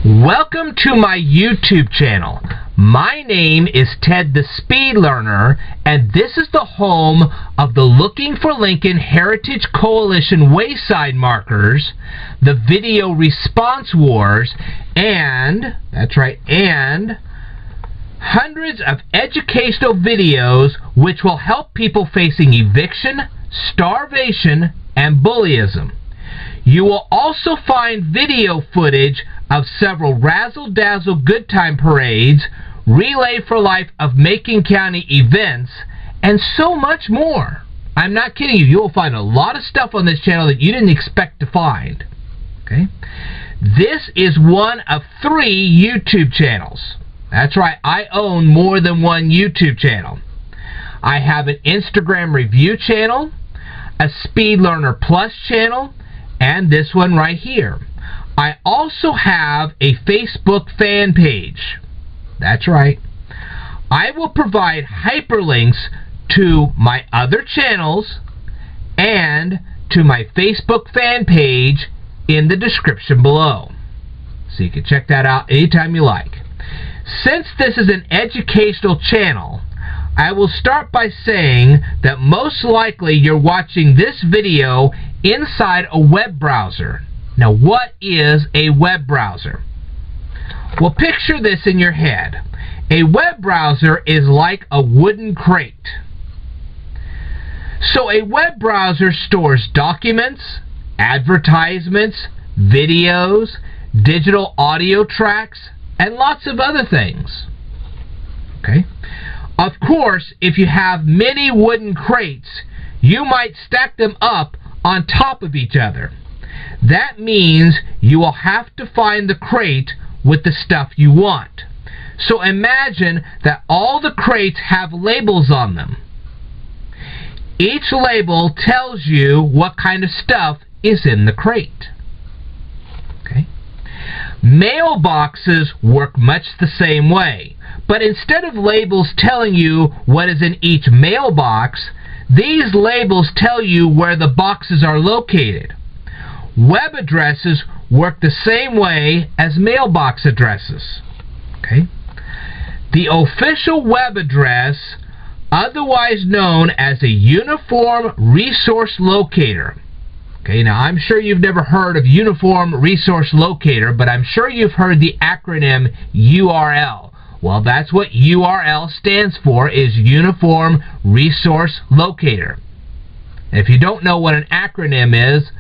Welcome to my YouTube channel. My name is Ted the Speed Learner, and this is the home of the Looking for Lincoln Heritage Coalition Wayside Markers, the Video Response Wars, and hundreds of educational videos which will help people facing eviction, starvation, and bullyism. You will also find video footage of several razzle-dazzle good time parades, Relay for Life of Macon County events, and so much more. I'm not kidding you. You'll find a lot of stuff on this channel that you didn't expect to find. Okay? This is one of 3 YouTube channels. That's right, I own more than one YouTube channel. I have an Instagram review channel, a Speed Learner Plus channel, and this one right here. I also have a Facebook fan page. That's right. I will provide hyperlinks to my other channels and to my Facebook fan page in the description below. So you can check that out anytime you like. Since this is an educational channel, I will start by saying that most likely you're watching this video inside a web browser. Now, what is a web browser? Well, picture this in your head. A web browser is like a wooden crate. So a web browser stores documents, advertisements, videos, digital audio tracks, and lots of other things. Okay? Of course, if you have many wooden crates, you might stack them up on top of each other. That means you will have to find the crate with the stuff you want. So imagine that all the crates have labels on them. Each label tells you what kind of stuff is in the crate. Okay? Mailboxes work much the same way, but instead of labels telling you what is in each mailbox, these labels tell you where the boxes are located. Web addresses work the same way as mailbox addresses. Okay? The official web address, otherwise known as a Uniform Resource Locator. Okay, now I'm sure you've never heard of Uniform Resource Locator, but I'm sure you've heard the acronym URL. Well, that's what URL stands for, is Uniform Resource Locator. And if you don't know what an acronym is,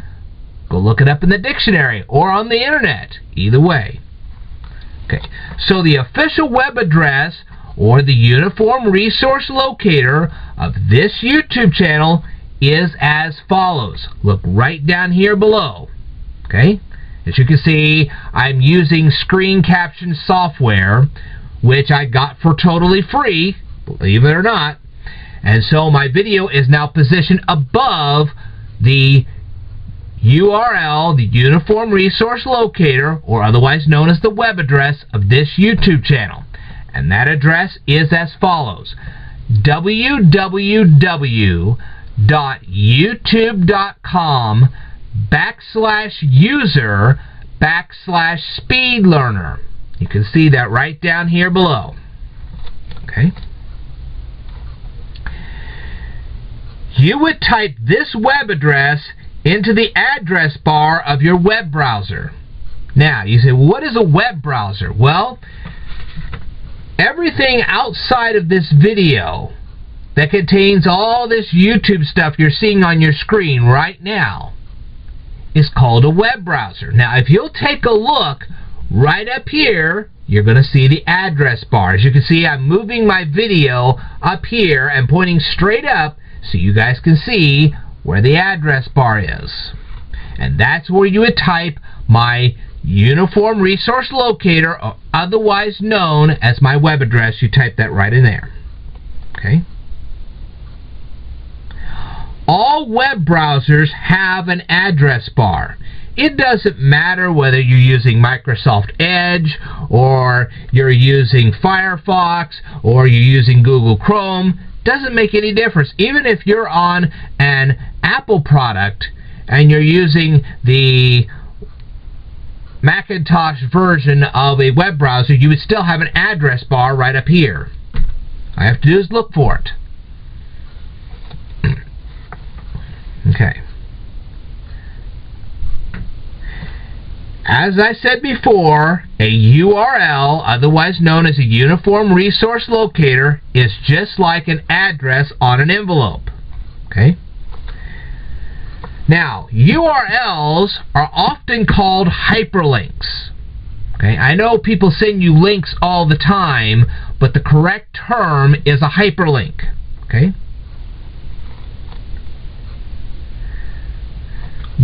go look it up in the dictionary or on the internet. Either way. Okay, so the official web address or the Uniform Resource Locator of this YouTube channel is as follows. Look right down here below. Okay, as you can see, I'm using screen caption software, which I got for totally free, believe it or not. And so my video is now positioned above the URL, the Uniform Resource Locator, or otherwise known as the web address of this YouTube channel. And that address is as follows: www.youtube.com/user/speedlearner. You can see that right down here below. Okay? You would type this web address into the address bar of your web browser. Now, you say, what is a web browser? Well, everything outside of this video that contains all this YouTube stuff you're seeing on your screen right now is called a web browser. Now, if you'll take a look right up here, you're going to see the address bar. As you can see, I'm moving my video up here and pointing straight up so you guys can see where the address bar is. And that's where you would type my Uniform Resource Locator, or otherwise known as my web address. You type that right in there. Okay? All web browsers have an address bar. It doesn't matter whether you're using Microsoft Edge, or you're using Firefox, or you're using Google Chrome. Doesn't make any difference. Even if you're on an Apple product and you're using the Macintosh version of a web browser, you would still have an address bar right up here. All I have to do is look for it. Okay. As I said before, a URL, otherwise known as a Uniform Resource Locator, is just like an address on an envelope. Okay? Now, URLs are often called hyperlinks. Okay? I know people send you links all the time, but the correct term is a hyperlink. Okay?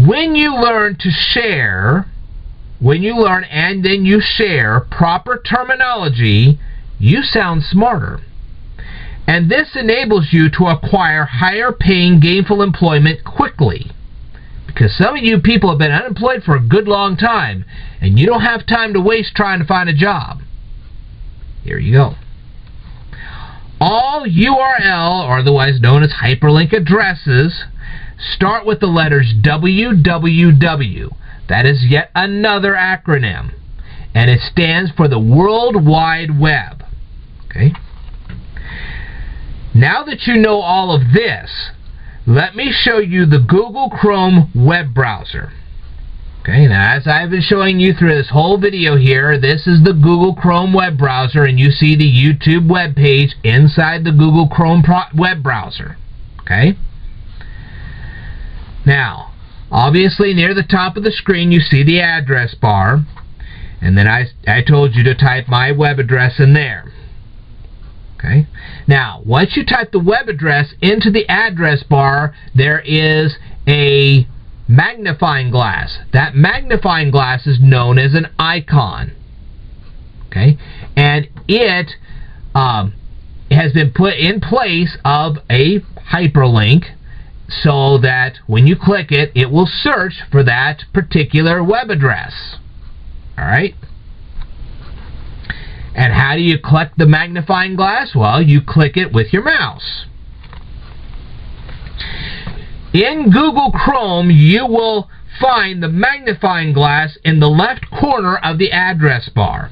When you learn to share, and then you share proper terminology, you sound smarter. And this enables you to acquire higher paying gainful employment quickly. Because some of you people have been unemployed for a good long time, and you don't have time to waste trying to find a job. Here you go. All URL, or otherwise known as hyperlink addresses, start with the letters www. That is yet another acronym, and it stands for the World Wide Web. Okay? Now that you know all of this, let me show you the Google Chrome web browser. Okay, now as I've been showing you through this whole video here, this is the Google Chrome web browser, and you see the YouTube web page inside the Google Chrome web browser. Okay? Now, obviously near the top of the screen you see the address bar, and then I told you to type my web address in there. Okay? Now, once you type the web address into the address bar, there is a magnifying glass. That magnifying glass is known as an icon. Okay? And it has been put in place of a hyperlink, so that when you click it, it will search for that particular web address. Alright? And how do you click the magnifying glass? Well, you click it with your mouse. In Google Chrome, you will find the magnifying glass in the left corner of the address bar.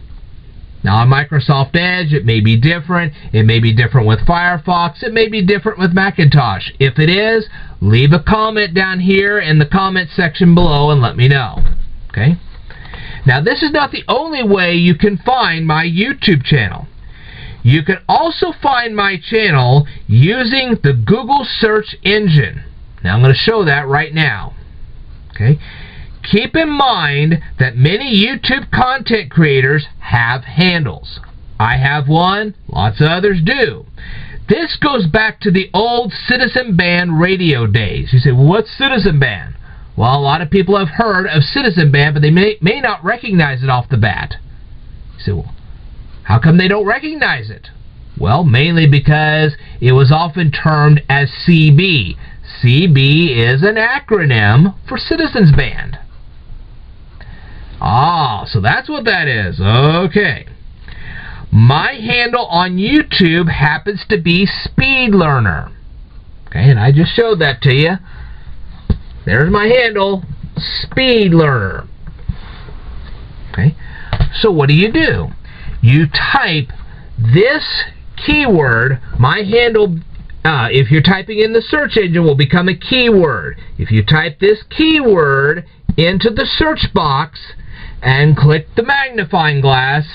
Now on Microsoft Edge, it may be different. It may be different with Firefox. It may be different with Macintosh. If it is, leave a comment down here in the comment section below and let me know. Okay? Now this is not the only way you can find my YouTube channel. You can also find my channel using the Google search engine. Now I'm going to show that right now. Okay? Keep in mind that many YouTube content creators have handles. I have one, lots of others do. This goes back to the old Citizen Band radio days. You say, well, what's Citizen Band? Well, a lot of people have heard of Citizen Band, but they may not recognize it off the bat. You say, well, how come they don't recognize it? Well, mainly because it was often termed as CB. CB is an acronym for Citizens Band. Ah, so that's what that is. Okay. My handle on YouTube happens to be Speed Learner. Okay, and I just showed that to you. There's my handle, Speed Learner. Okay, so what do? You type this keyword. My handle, if you're typing in the search engine, will become a keyword. If you type this keyword into the search box and click the magnifying glass,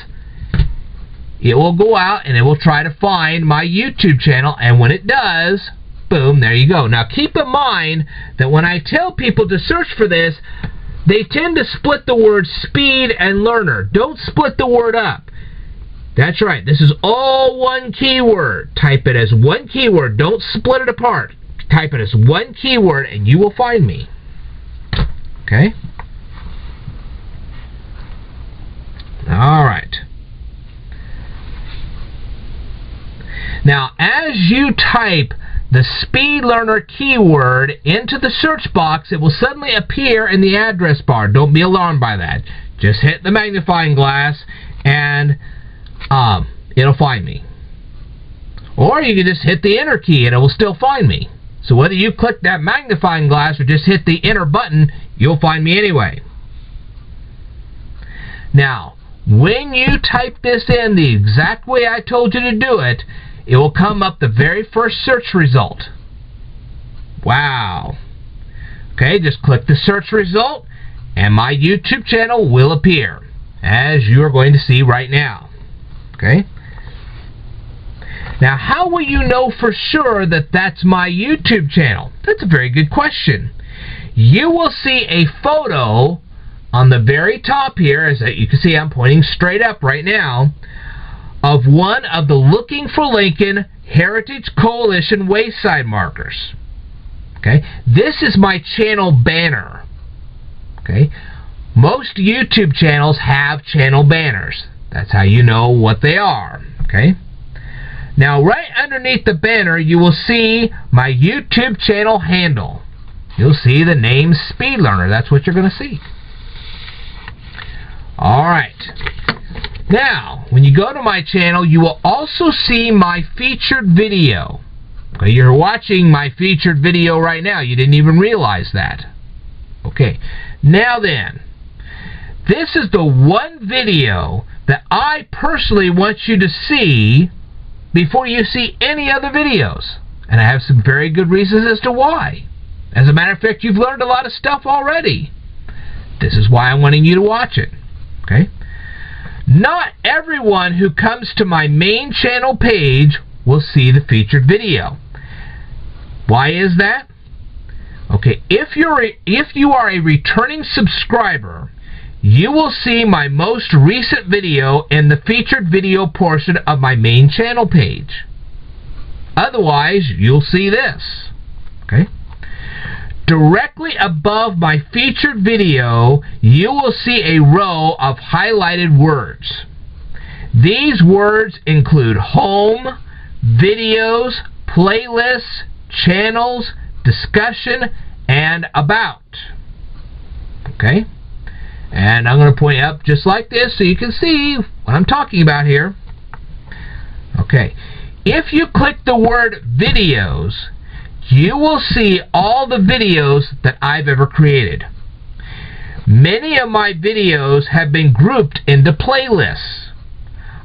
it will go out and it will try to find my YouTube channel, and when it does, boom, there you go. Now keep in mind that when I tell people to search for this, they tend to split the word speed and learner. Don't split the word up. That's right, this is all one keyword. Type it as one keyword. Don't split it apart. Type it as one keyword and you will find me. Okay? Alright. Now, as you type the Speed Learner keyword into the search box, it will suddenly appear in the address bar. Don't be alarmed by that. Just hit the magnifying glass and it'll find me. Or you can just hit the enter key and it will still find me. So whether you click that magnifying glass or just hit the enter button, you'll find me anyway. Now, when you type this in the exact way I told you to do it, it will come up the very first search result. Wow. Okay, just click the search result, and my YouTube channel will appear, as you are going to see right now. Okay? Now, how will you know for sure that that's my YouTube channel? That's a very good question. You will see a photo on the very top here, as you can see I'm pointing straight up right now, of one of the Looking for Lincoln Heritage Coalition wayside markers. Okay? This is my channel banner. Okay? Most YouTube channels have channel banners. That's how you know what they are. Okay? Now, right underneath the banner, you will see my YouTube channel handle. You'll see the name Speed Learner. That's what you're going to see. Alright. Now, when you go to my channel, you will also see my featured video. Okay, you're watching my featured video right now. You didn't even realize that. Okay. Now then, this is the one video that I personally want you to see before you see any other videos. And I have some very good reasons as to why. As a matter of fact, you've learned a lot of stuff already. This is why I'm wanting you to watch it. Okay? Not everyone who comes to my main channel page will see the featured video. Why is that? Okay, if you are a returning subscriber, you will see my most recent video in the featured video portion of my main channel page. Otherwise, you'll see this. Okay? Directly above my featured video, you will see a row of highlighted words. These words include home, videos, playlists, channels, discussion, and about. Okay? And I'm going to point up just like this so you can see what I'm talking about here. Okay. If you click the word videos, you will see all the videos that I've ever created. Many of my videos have been grouped into playlists.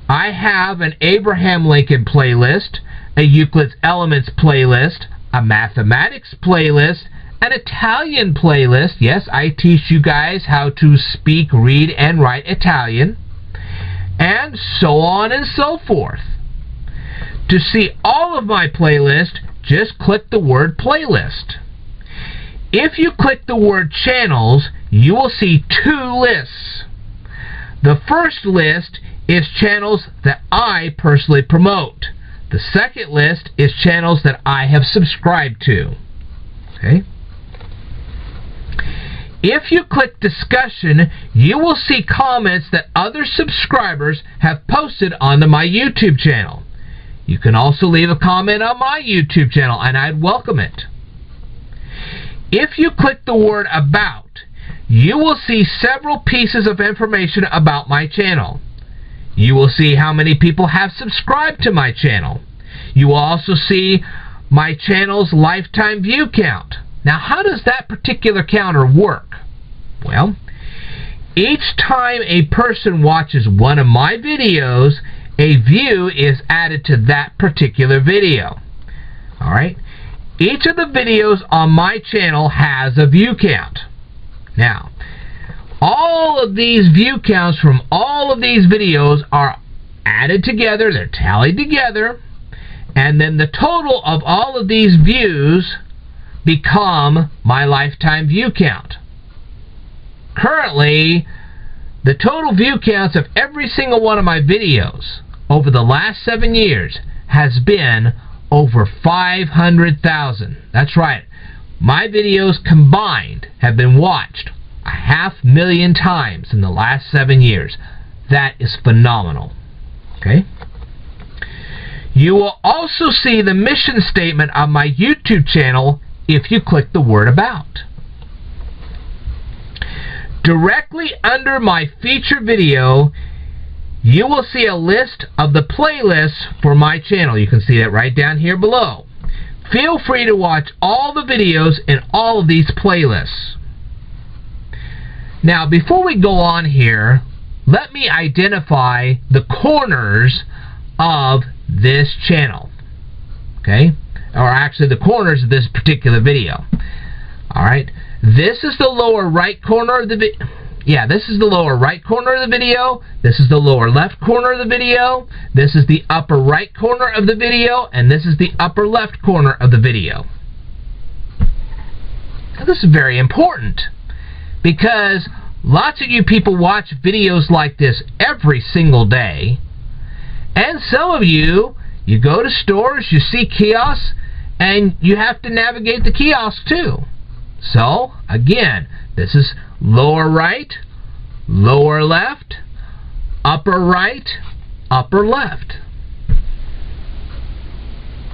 I have an Abraham Lincoln playlist, a Euclid's Elements playlist, a mathematics playlist, an Italian playlist. Yes, I teach you guys how to speak, read, and write Italian, and so on and so forth. To see all of my playlists, just click the word playlist. If you click the word channels, you will see two lists. The first list is channels that I personally promote. The second list is channels that I have subscribed to. Okay? If you click discussion, you will see comments that other subscribers have posted onto my YouTube channel. You can also leave a comment on my YouTube channel, and I'd welcome it. If you click the word about, you will see several pieces of information about my channel. You will see how many people have subscribed to my channel. You will also see my channel's lifetime view count. Now, how does that particular counter work? Well, each time a person watches one of my videos, a view is added to that particular video. Alright? Each of the videos on my channel has a view count. Now, all of these view counts from all of these videos are added together, they're tallied together, and then the total of all of these views become my lifetime view count. Currently, the total view counts of every single one of my videos over the last 7 years has been over 500,000. That's right. My videos combined have been watched 500,000 times in the last 7 years. That is phenomenal. Okay? You will also see the mission statement on my YouTube channel if you click the word about. Directly under my featured video, you will see a list of the playlists for my channel. You can see that right down here below. Feel free to watch all the videos in all of these playlists. Now, before we go on here, let me identify the corners of this channel. Okay? Or actually the corners of this particular video. Alright? This is the lower right corner of the video. Yeah, this is the lower right corner of the video. This is the lower left corner of the video. This is the upper right corner of the video. And this is the upper left corner of the video. Now, this is very important because lots of you people watch videos like this every single day. And some of you go to stores, you see kiosks, and you have to navigate the kiosk too. So, again, this is lower right, lower left, upper right, upper left.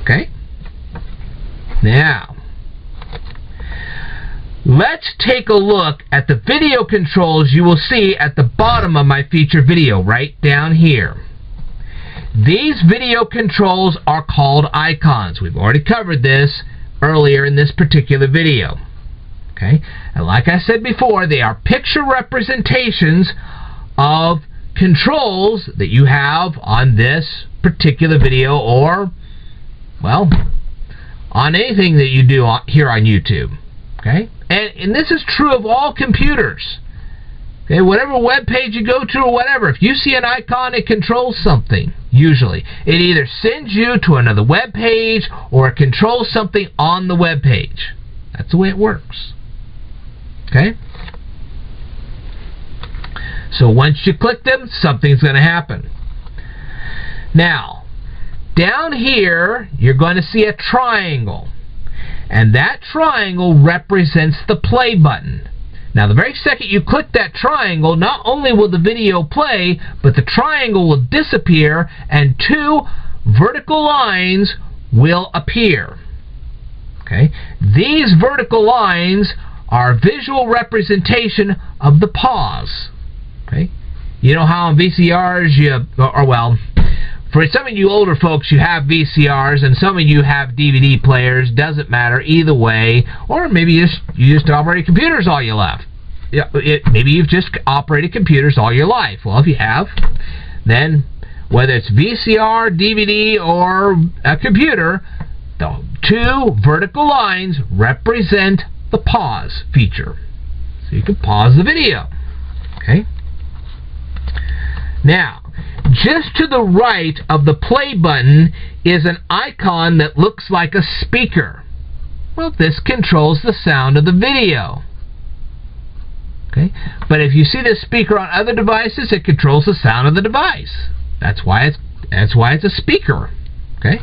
Okay? Now, let's take a look at the video controls you will see at the bottom of my featured video, right down here. These video controls are called icons. We've already covered this earlier in this particular video. Okay? And like I said before, they are picture representations of controls that you have on this particular video or, well, on anything that you do here on YouTube. Okay? And this is true of all computers. Okay, whatever web page you go to or whatever, if you see an icon, it controls something, usually. It either sends you to another web page or it controls something on the web page. That's the way it works. Okay? So once you click them, something's going to happen. Now, down here, you're going to see a triangle. And that triangle represents the play button. Now, the very second you click that triangle, not only will the video play, but the triangle will disappear and two vertical lines will appear. Okay? These vertical lines are a visual representation of the pause. Okay? You know how on VCRs for some of you older folks, you have VCRs, and some of you have DVD players. Doesn't matter either way. Or maybe you just operated computers all your life. Maybe you've just operated computers all your life. Well, if you have, then whether it's VCR, DVD, or a computer, the two vertical lines represent the pause feature. So you can pause the video. Okay? Now, just to the right of the play button is an icon that looks like a speaker. Well, this controls the sound of the video. Okay? But if you see this speaker on other devices, it controls the sound of the device. That's why it's a speaker. Okay?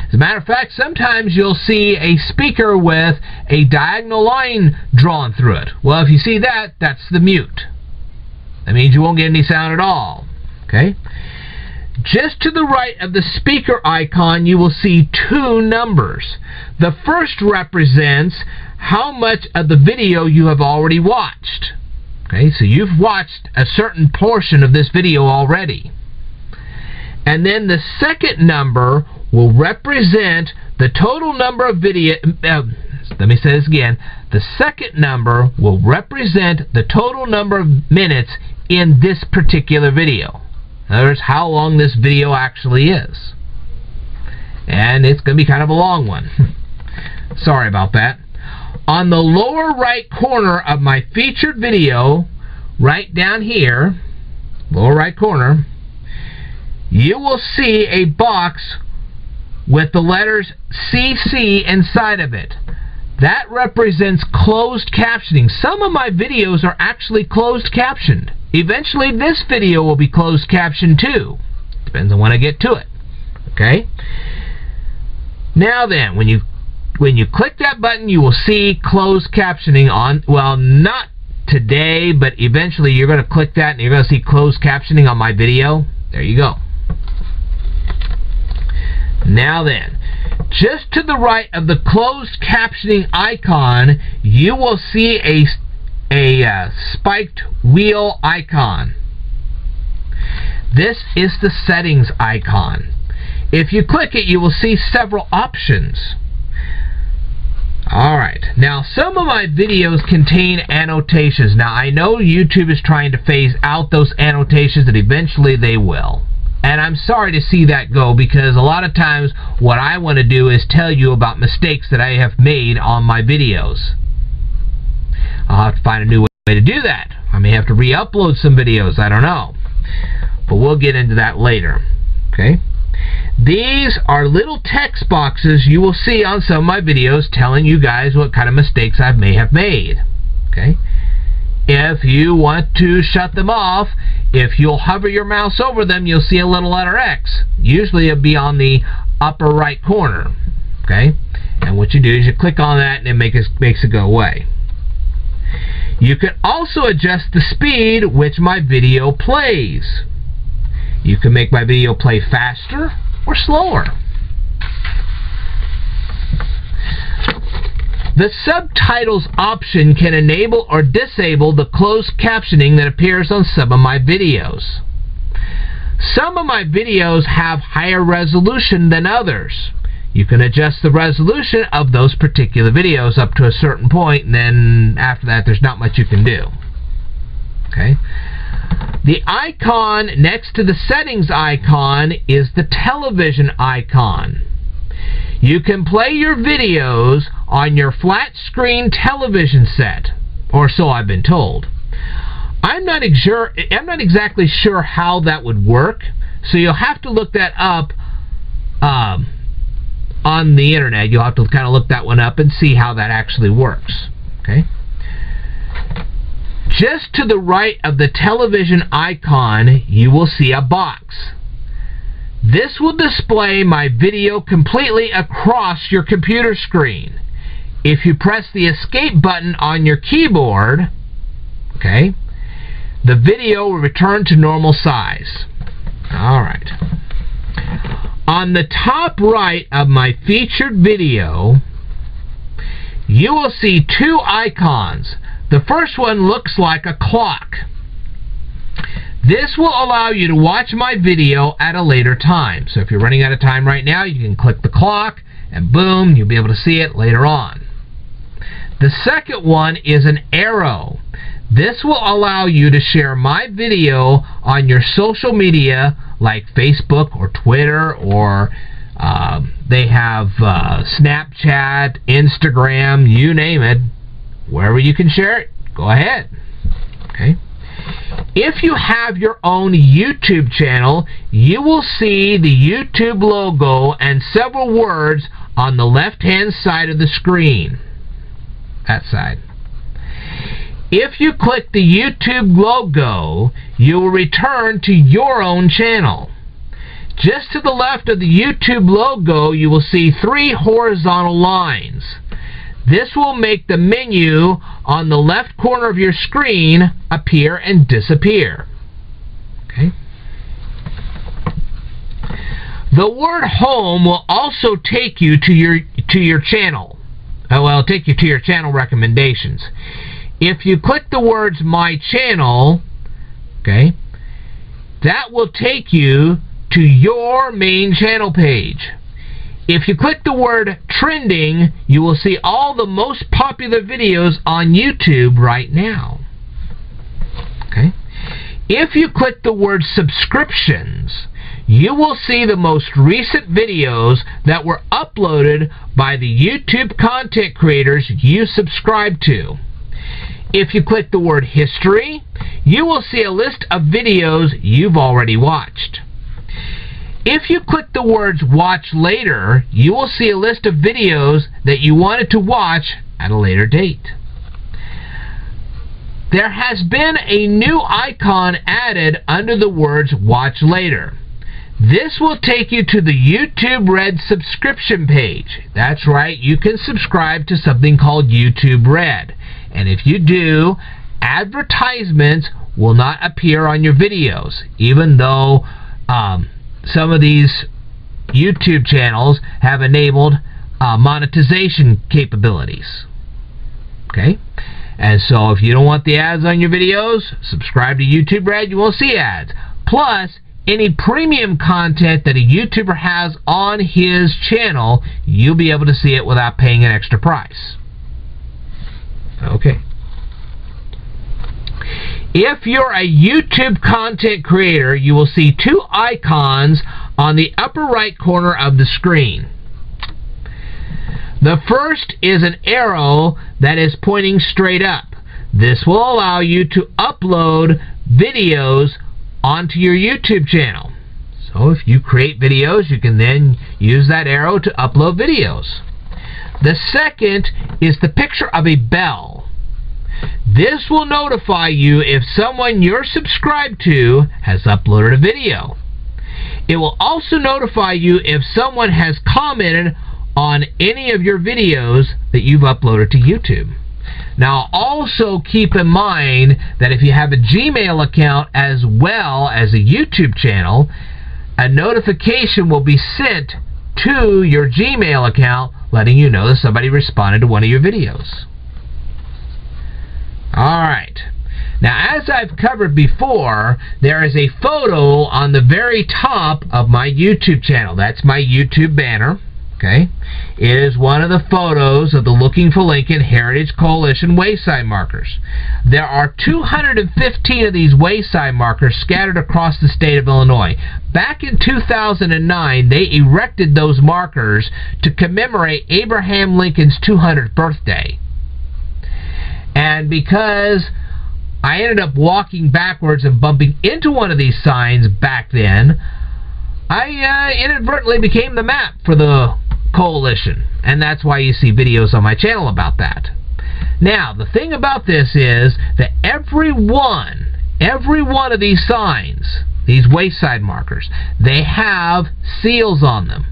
As a matter of fact, sometimes you'll see a speaker with a diagonal line drawn through it. Well, if you see that, that's the mute. That means you won't get any sound at all. Okay? Just to the right of the speaker icon, you will see two numbers. The first represents how much of the video you have already watched. Okay, so you've watched a certain portion of this video already. And then the second number will represent the total number of video. Let me say this again. The second number will represent the total number of minutes in this particular video. In other words, how long this video actually is. And it's going to be kind of a long one. Sorry about that. On the lower right corner of my featured video, right down here, lower right corner, you will see a box with the letters CC inside of it. That represents closed captioning. Some of my videos are actually closed captioned. Eventually this video will be closed captioned too. Depends on when I get to it. Okay? Now then, when you click that button, you will see closed captioning on, well, not today, but eventually you're going to click that and you're going to see closed captioning on my video. There you go. Now then, just to the right of the closed captioning icon, you will see a spiked wheel icon. This is the settings icon. If you click it, you will see several options. Alright, now some of my videos contain annotations. Now I know YouTube is trying to phase out those annotations, and eventually they will. And I'm sorry to see that go, because a lot of times what I want to do is tell you about mistakes that I have made on my videos. I'll have to find a new way to do that. I may have to re-upload some videos, I don't know. But we'll get into that later. Okay? These are little text boxes you will see on some of my videos telling you guys what kind of mistakes I may have made. Okay? If you want to shut them off, if you'll hover your mouse over them, you'll see a little letter X. Usually it'll be on the upper right corner. Okay? And what you do is you click on that and it makes it go away. You can also adjust the speed which my video plays. You can make my video play faster or slower. The subtitles option can enable or disable the closed captioning that appears on some of my videos. Some of my videos have higher resolution than others. You can adjust the resolution of those particular videos up to a certain point, and then after that there's not much you can do. Okay? The icon next to the settings icon is the television icon. You can play your videos on your flat screen television set, or so I've been told. I'm not exactly sure how that would work, so you'll have to look that up on the internet. You'll have to kind of look that one up and see how that actually works. Okay? Just to the right of the television icon, you will see a box. This will display my video completely across your computer screen. If you press the escape button on your keyboard, okay, the video will return to normal size. Alright. On the top right of my featured video, you will see two icons. The first one looks like a clock. This will allow you to watch my video at a later time. So if you're running out of time right now, you can click the clock, and boom, you'll be able to see it later on. The second one is an arrow. This will allow you to share my video on your social media like Facebook or Twitter, or they have Snapchat, Instagram, you name it. Wherever you can share it, go ahead. Okay? If you have your own YouTube channel, you will see the YouTube logo and several words on the left-hand side of the screen. That side. If you click the YouTube logo, you will return to your own channel. Just to the left of the YouTube logo, you will see three horizontal lines. This will make the menu on the left corner of your screen appear and disappear. Okay? The word home will also take you to your channel. Well, it'll take you to your channel recommendations. If you click the words My Channel, okay, that will take you to your main channel page. If you click the word Trending, you will see all the most popular videos on YouTube right now. Okay? If you click the word Subscriptions, you will see the most recent videos that were uploaded by the YouTube content creators you subscribe to. If you click the word History, you will see a list of videos you've already watched. If you click the words Watch Later, you will see a list of videos that you wanted to watch at a later date. There has been a new icon added under the words Watch Later. This will take you to the YouTube Red subscription page. That's right, you can subscribe to something called YouTube Red. And if you do, advertisements will not appear on your videos, even though some of these YouTube channels have enabled monetization capabilities. Okay? And so if you don't want the ads on your videos, subscribe to YouTube Red, you won't see ads. Plus, any premium content that a YouTuber has on his channel, you'll be able to see it without paying an extra price. Okay. If you're a YouTube content creator, you will see two icons on the upper right corner of the screen. The first is an arrow that is pointing straight up. This will allow you to upload videos onto your YouTube channel. So if you create videos, you can then use that arrow to upload videos. The second is the picture of a bell. This will notify you if someone you're subscribed to has uploaded a video. It will also notify you if someone has commented on any of your videos that you've uploaded to YouTube. Now, also keep in mind that if you have a Gmail account as well as a YouTube channel, a notification will be sent to your Gmail account letting you know that somebody responded to one of your videos. Alright. Now, as I've covered before, there is a photo on the very top of my YouTube channel. That's my YouTube banner. Okay? It is one of the photos of the Looking for Lincoln Heritage Coalition wayside markers. There are 215 of these wayside markers scattered across the state of Illinois. Back in 2009, they erected those markers to commemorate Abraham Lincoln's 200th birthday. And because I ended up walking backwards and bumping into one of these signs back then, I inadvertently became the map for the coalition, and that's why you see videos on my channel about that. Now, the thing about this is that every one of these signs, these wayside markers, they have seals on them.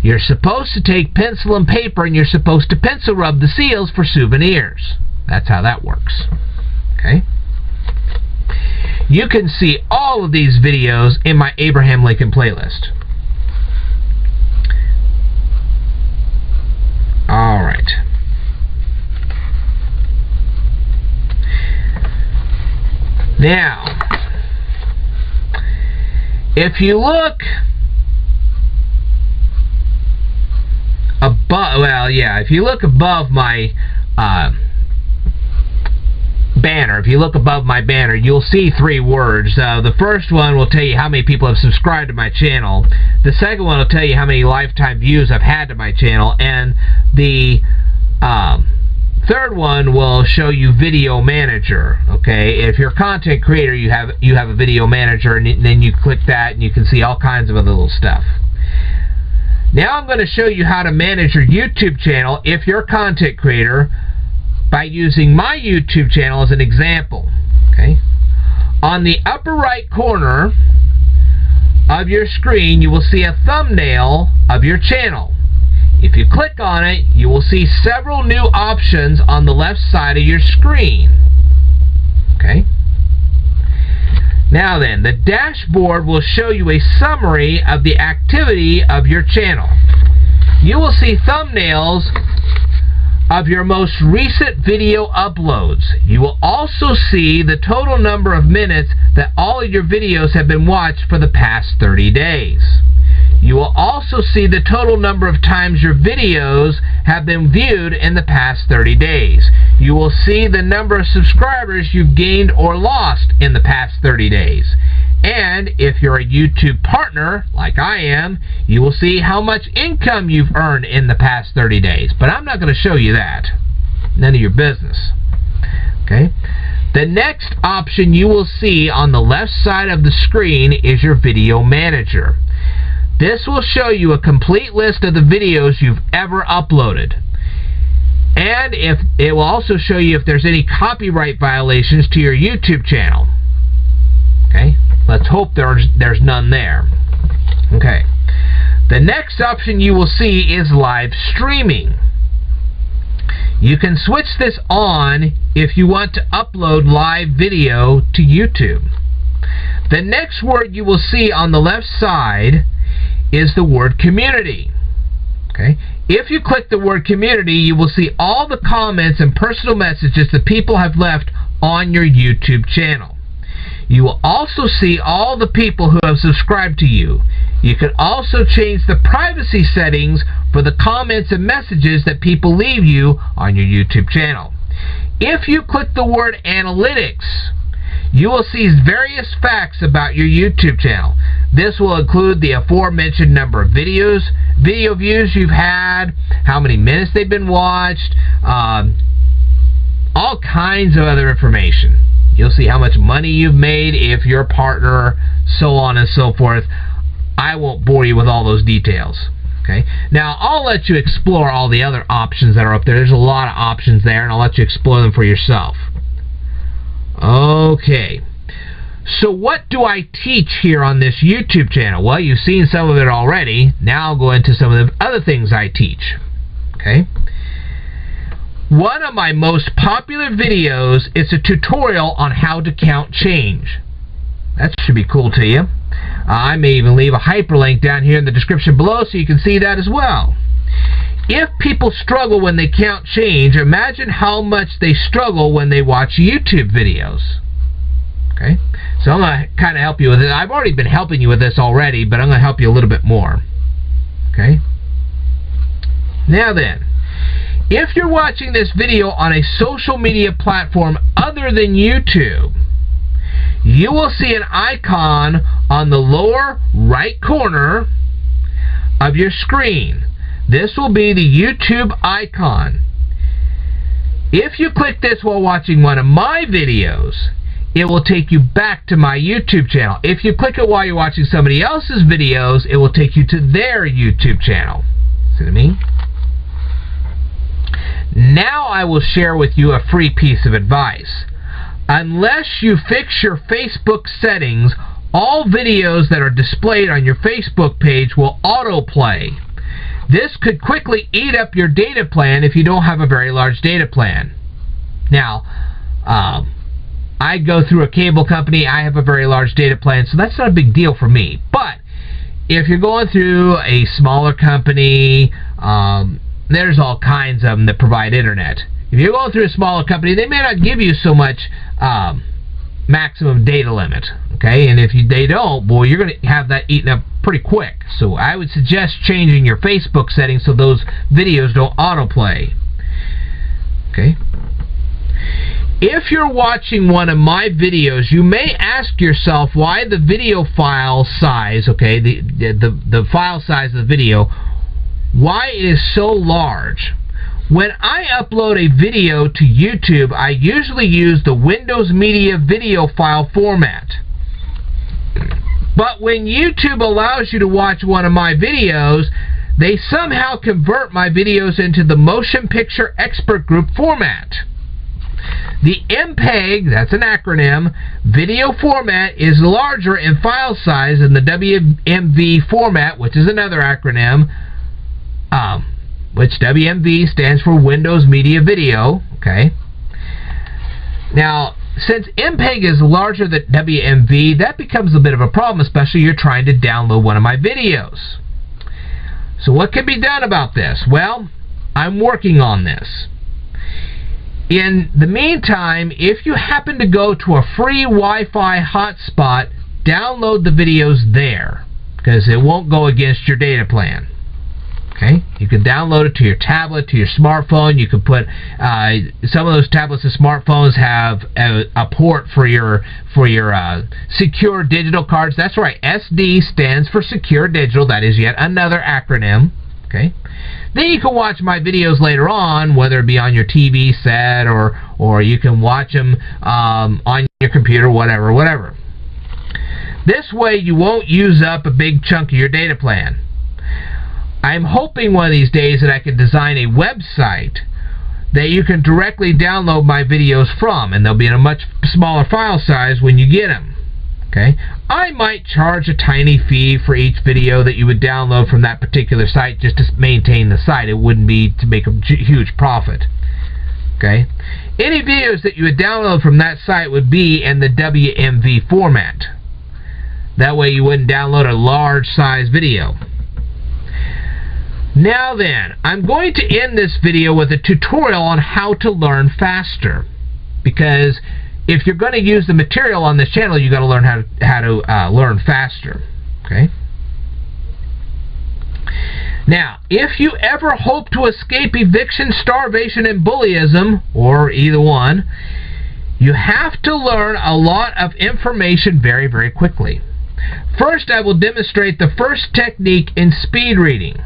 You're supposed to take pencil and paper, and you're supposed to pencil rub the seals for souvenirs. That's how that works. Okay? You can see all of these videos in my Abraham Lincoln playlist. Alright. Now, if you look above, if you look above my banner, if you look above my banner, you'll see three words. The first one will tell you how many people have subscribed to my channel. The second one will tell you how many lifetime views I've had to my channel, and the third one will show you Video Manager. Okay, if you're a content creator, you have a Video Manager, and then you click that, and you can see all kinds of other little stuff. Now I'm going to show you how to manage your YouTube channel if you're a content creator, by using my YouTube channel as an example. Okay? On the upper right corner of your screen, you will see a thumbnail of your channel. If you click on it, you will see several new options on the left side of your screen. Okay? Now then, the dashboard will show you a summary of the activity of your channel. You will see thumbnails of your most recent video uploads. You will also see the total number of minutes that all of your videos have been watched for the past 30 days. You will also see the total number of times your videos have been viewed in the past 30 days. You will see the number of subscribers you've gained or lost in the past 30 days. And if you're a YouTube partner, like I am, you will see how much income you've earned in the past 30 days. But I'm not going to show you that. None of your business. Okay? The next option you will see on the left side of the screen is your Video Manager. This will show you a complete list of the videos you've ever uploaded. And it will also show you if there's any copyright violations to your YouTube channel. Okay? Let's hope there's none there. Okay. The next option you will see is live streaming. You can switch this on if you want to upload live video to YouTube. The next word you will see on the left side is the word community. Okay? If you click the word community, you will see all the comments and personal messages that people have left on your YouTube channel. You will also see all the people who have subscribed to you. You can also change the privacy settings for the comments and messages that people leave you on your YouTube channel. If you click the word analytics, you will see various facts about your YouTube channel. This will include the aforementioned number of video views you've had, how many minutes they've been watched, all kinds of other information. You'll see how much money you've made, if you're a partner, so on and so forth. I won't bore you with all those details. Okay. Now, I'll let you explore all the other options that are up there. There's a lot of options there, and I'll let you explore them for yourself. Okay. So what do I teach here on this YouTube channel? Well, you've seen some of it already. Now I'll go into some of the other things I teach. Okay. One of my most popular videos is a tutorial on how to count change. That should be cool to you. I may even leave a hyperlink down here in the description below so you can see that as well. If people struggle when they count change, imagine how much they struggle when they watch YouTube videos. Okay? So I'm going to kind of help you with it. I've already been helping you with this already, but I'm going to help you a little bit more. Okay? Now then, if you're watching this video on a social media platform other than YouTube, you will see an icon on the lower right corner of your screen. This will be the YouTube icon. If you click this while watching one of my videos, it will take you back to my YouTube channel. If you click it while you're watching somebody else's videos, it will take you to their YouTube channel. See what I mean? Now I will share with you a free piece of advice. Unless you fix your Facebook settings, all videos that are displayed on your Facebook page will autoplay. This could quickly eat up your data plan if you don't have a very large data plan. Now, I go through a cable company. I have a very large data plan, so that's not a big deal for me. But if you're going through a smaller company, there's all kinds of them that provide internet. If you're going through a smaller company, they may not give you so much maximum data limit. Okay, and if they don't, boy, you're going to have that eaten up pretty quick. So I would suggest changing your Facebook settings so those videos don't autoplay. Okay. If you're watching one of my videos, you may ask yourself why the video file size, okay, the file size of the video, why it is so large. When I upload a video to YouTube, I usually use the Windows Media Video File format. But when YouTube allows you to watch one of my videos, they somehow convert my videos into the Motion Picture Expert Group format. The MPEG, that's an acronym, video format is larger in file size than the WMV format, which is another acronym, which WMV stands for Windows Media Video. Okay. Now, since MPEG is larger than WMV, that becomes a bit of a problem, especially if you're trying to download one of my videos. So what can be done about this? Well, I'm working on this. In the meantime, if you happen to go to a free Wi-Fi hotspot, download the videos there, because it won't go against your data plan. Okay, you can download it to your tablet, to your smartphone. You can put some of those tablets and smartphones have a port for your secure digital cards. That's right, SD stands for secure digital. That is yet another acronym. Okay, then you can watch my videos later on, whether it be on your TV set or you can watch them on your computer, whatever. This way, you won't use up a big chunk of your data plan. I'm hoping one of these days that I can design a website that you can directly download my videos from, and they'll be in a much smaller file size when you get them. Okay? I might charge a tiny fee for each video that you would download from that particular site just to maintain the site. It wouldn't be to make a huge profit. Okay? Any videos that you would download from that site would be in the WMV format. That way you wouldn't download a large size video. Now then, I'm going to end this video with a tutorial on how to learn faster, because if you're going to use the material on this channel, you got to learn how to learn faster. Okay. Now, if you ever hope to escape eviction, starvation, and bullyism, or either one, you have to learn a lot of information very, very quickly. First, I will demonstrate the first technique in speed reading.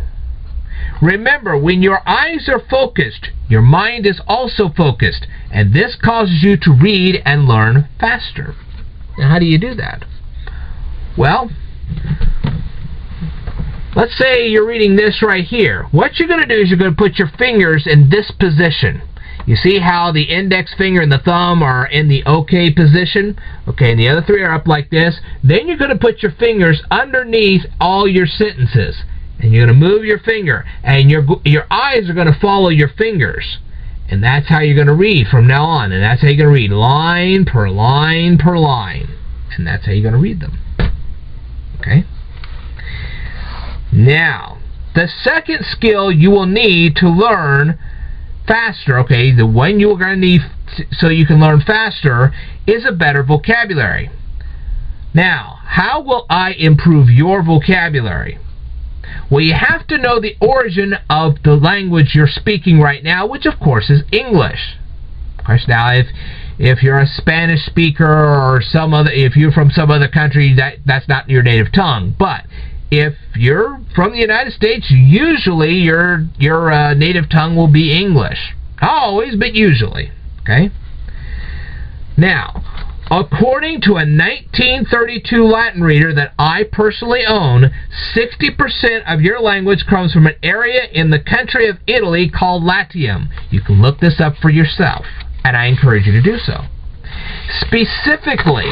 Remember, when your eyes are focused, your mind is also focused, and this causes you to read and learn faster. Now, how do you do that? Well, let's say you're reading this right here. What you're going to do is you're going to put your fingers in this position. You see how the index finger and the thumb are in the OK position? Okay, and the other three are up like this. Then you're going to put your fingers underneath all your sentences. And you're going to move your finger. And your eyes are going to follow your fingers. And that's how you're going to read from now on. And that's how you're going to read line per line per line. And that's how you're going to read them. Okay? Now, the second skill you will need to learn faster, okay, the one you're going to need so you can learn faster, is a better vocabulary. Now, how will I improve your vocabulary? Well, you have to know the origin of the language you're speaking right now, which of course is English. Of course, now if you're a Spanish speaker or if you're from some other country, that's not your native tongue. But if you're from the United States, usually your native tongue will be English. Not always, but usually. Okay? Now, according to a 1932 Latin reader that I personally own, 60% of your language comes from an area in the country of Italy called Latium. You can look this up for yourself, and I encourage you to do so. Specifically,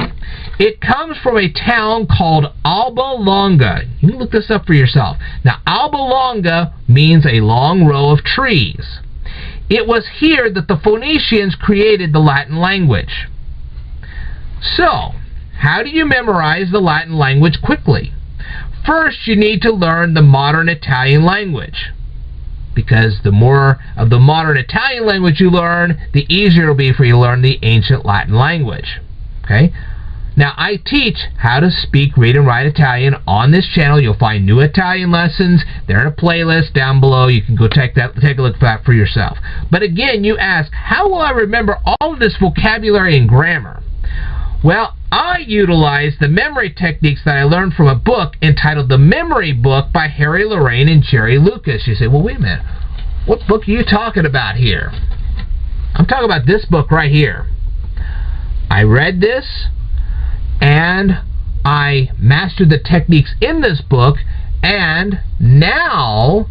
it comes from a town called Alba Longa. You can look this up for yourself. Now, Alba Longa means a long row of trees. It was here that the Phoenicians created the Latin language. So, how do you memorize the Latin language quickly? First, you need to learn the modern Italian language. Because the more of the modern Italian language you learn, the easier it will be for you to learn the ancient Latin language. Okay? Now, I teach how to speak, read, and write Italian on this channel. You'll find new Italian lessons. They're in a playlist down below. You can go take a look at that for yourself. But again, you ask, how will I remember all of this vocabulary and grammar? Well, I utilize the memory techniques that I learned from a book entitled The Memory Book by Harry Lorraine and Jerry Lucas. You say, well, wait a minute. What book are you talking about here? I'm talking about this book right here. I read this, and I mastered the techniques in this book, and now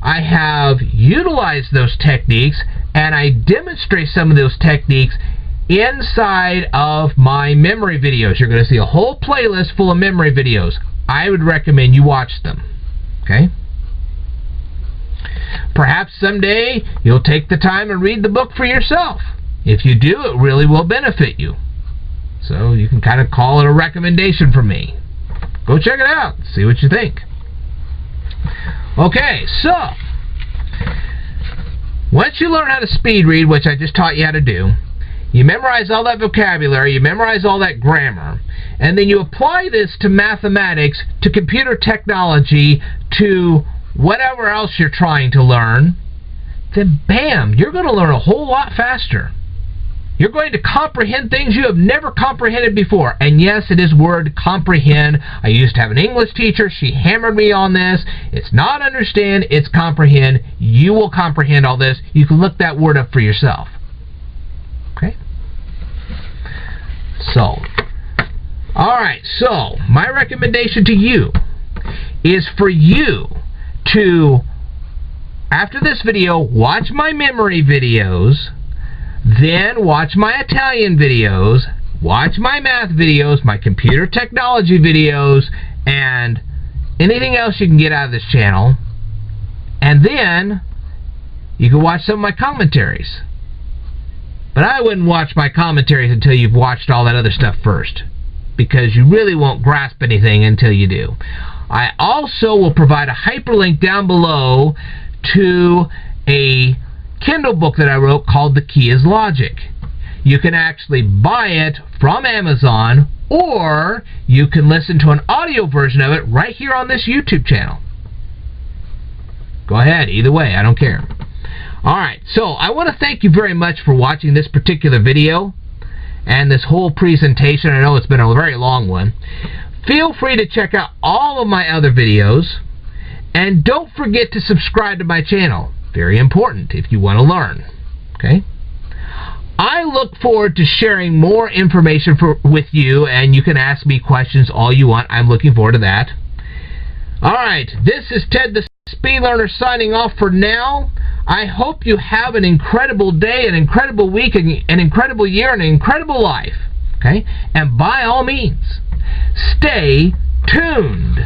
I have utilized those techniques, and I demonstrate some of those techniques inside of my memory videos. You're going to see a whole playlist full of memory videos. I would recommend you watch them. Okay? Perhaps someday you'll take the time and read the book for yourself. If you do, it really will benefit you. So you can kind of call it a recommendation from me. Go check it out. See what you think. Okay, so once you learn how to speed read, which I just taught you how to do, you memorize all that vocabulary, you memorize all that grammar, and then you apply this to mathematics, to computer technology, to whatever else you're trying to learn, then bam, you're going to learn a whole lot faster. You're going to comprehend things you have never comprehended before. And yes, it is word comprehend. I used to have an English teacher. She hammered me on this. It's not understand, it's comprehend. You will comprehend all this. You can look that word up for yourself. Okay? So, alright, so my recommendation to you is for you to, after this video, watch my memory videos, then watch my Italian videos, watch my math videos, my computer technology videos, and anything else you can get out of this channel, and then you can watch some of my commentaries. But I wouldn't watch my commentaries until you've watched all that other stuff first, because you really won't grasp anything until you do. I also will provide a hyperlink down below to a Kindle book that I wrote called The Key is Logic. you can actually buy it from Amazon, or you can listen to an audio version of it right here on this YouTube channel. Go ahead, either way, I don't care. Alright, so I want to thank you very much for watching this particular video and this whole presentation. I know it's been a very long one. Feel free to check out all of my other videos, and don't forget to subscribe to my channel. Very important if you want to learn. Okay? I look forward to sharing more information with you, and you can ask me questions all you want. I'm looking forward to that. Alright, this is Ted the Speed Learner signing off for now. I hope you have an incredible day, an incredible week, an incredible year, and an incredible life. Okay? And by all means, stay tuned.